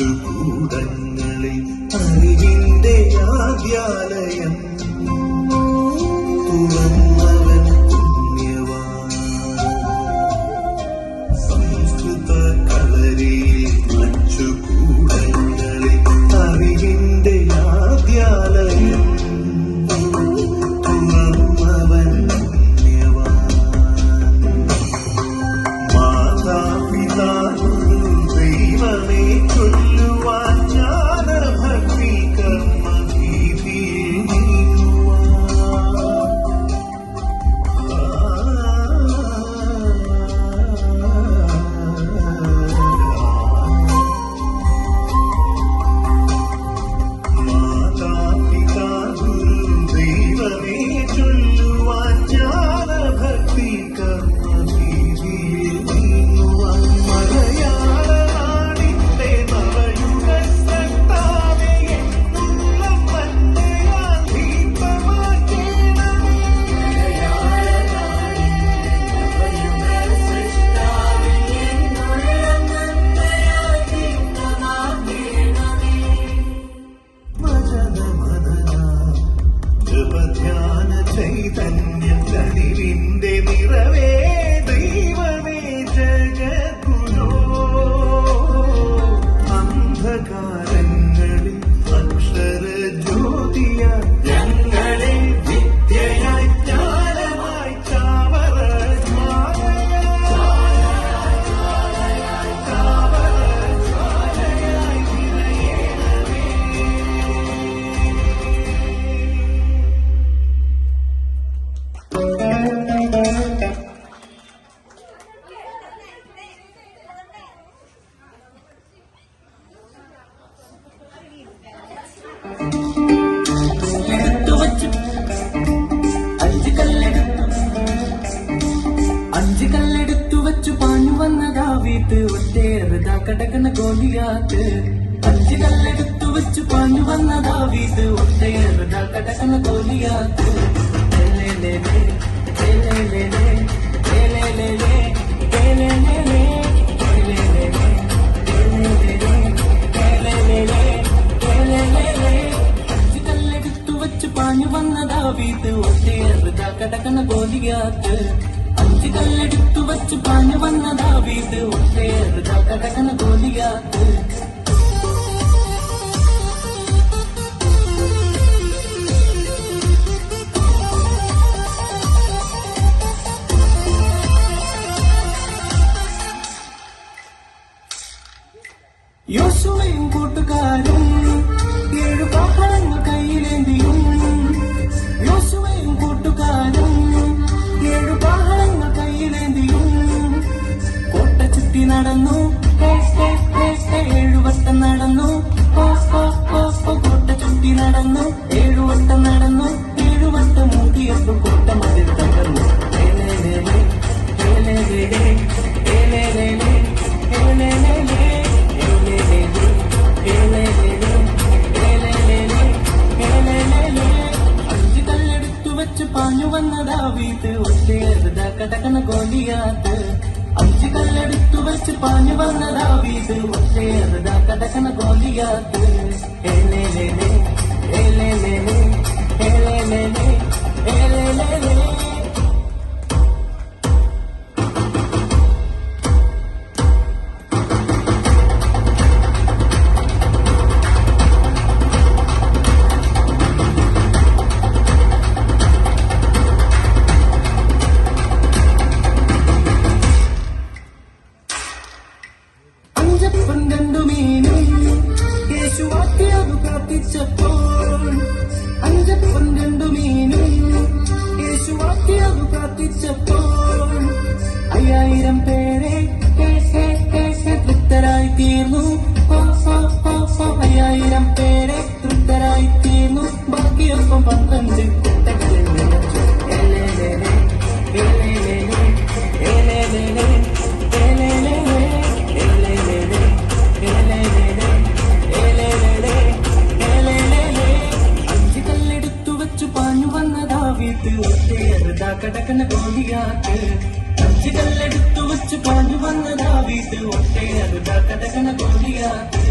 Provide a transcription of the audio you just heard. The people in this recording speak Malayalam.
അച്ചുകൂടങ്ങളിൽ അറിവിന്റെ ആദ്യാലയം തുറന്നവൻ പുണ്യവാൻ. സംസ്കൃത കളരിയിൽ അച്ചുകൂടങ്ങളിൽ അറിവിന്റെ ആദ്യാലയം തുറന്നവൻ പുണ്യവാൻ. മാതാപിതാ ദൈവമേ ചൊല്ലുവാൻ ജ്ഞാനഭക്തി കർമ്മഭീതിയിൽ നീങ്ങുവാൻ. മാതാപിതാ ദൈവമേ ചൊല്ലുവാൻ ജ്ഞാനഭക്തി കർമ്മഭീതിയിൽ നീങ്ങുവാൻ. മലയാള നാടിന്റെ നവയുഗ സൃഷ്ടാവേ എന്നുള്ളം മന്നയാൽ ദീപമാക്കേണമേ. ഭജനമനന ജപധ്യാന ചൈതന്യ ചരിവിന്റെ നിറവേ ദൈവമേ ജഗദ്ഗുരോ. അന്ധകാരങ്ങളിൽ അക്ഷരജ്യോതിയ ഞങ്ങളെ വിദ്യയായി ജ്ഞാനമായി ചാവറ ജ്വാലയായി നിറയേണമേ. അഞ്ച് കല്ലെടുത്തു വച്ചു പാഞ്ഞു വന്ന ദാവീദ് ഒറ്റേറുതാ കടകണ ഗോലിയാത്ത്. അഞ്ച് കല്ലെടുത്തു വച്ചു പാഞ്ഞു വന്ന ദാവീദ് ഒറ്റേറുതാ കടകണ ഗോലിയാത്ത്. അഞ്ച് കല്ലെടുത്തു വച്ചു പാഞ്ഞു വന്ന ദാവീദ് ഒറ്റേറുതാ കടകണ ഗോലിയാത്ത്. അഞ്ച് കല്ലെടുത്തു വച്ചു പാഞ്ഞു വന്ന ദാവീദ് ഒറ്റേറുതാ കടകണ ഗോലിയാത്ത്. യോശുവയും കൂട്ടുകാരും 7 കാഹളങ്ങൾ കയ്യിലേന്തിയും. യോശുവയും കൂട്ടുകാരും 7 കാഹളങ്ങൾ കയ്യിലേന്തിയും. കോട്ട ചുറ്റി നടന്നു 7 വട്ടം നടന്നു. കോട്ട ചുറ്റി നടന്നു 7 വട്ടം നടന്നു. 7 വട്ടം മൂടിയപ്പോൾ കോട്ട മതിൽ തകർന്നു. അഞ്ച് കല്ലെടുത്തു വെച്ച് പാഞ്ഞു വന്ന ദാവീദ് ഒറ്റേറുതാ കടകണ ഗോലിയാത്ത്. അഞ്ച് കല്ലെടുത്തു വെച്ച് പാഞ്ഞു വന്ന ദാവീദ് ഒറ്റേറുതാ കടകണ ഗോലിയാത്ത്. അഞ്ചപ്പം 2 മീനും യേശു വാക്കിയതു പ്രാർത്ഥിച്ചപ്പോൾ. അഞ്ചപ്പം 2 മീനും യേശു വാക്കിയതു പ്രാർത്ഥിച്ചപ്പോൾ 5000 പേരെ തൃപ്തരായി തീർന്നു. 5000 പേരെ തൃപ്തരായി തീർന്നു. ബാക്കിയൊപ്പം 12 കുട്ടകളിൽ നിറച്ചു. അഞ്ച് കല്ലെടുത്തു വച്ചു പാഞ്ഞു വന്ന ദാവീദ് ഒറ്റേറുതാ കടകണ ഗോലിയാത്ത്. അഞ്ച് കല്ലെടുത്തു വെച്ച് പാഞ്ഞു വന്നതാ വീട്ട് ഒട്ടേറെ കടകണ ഗോലിയാത്ത്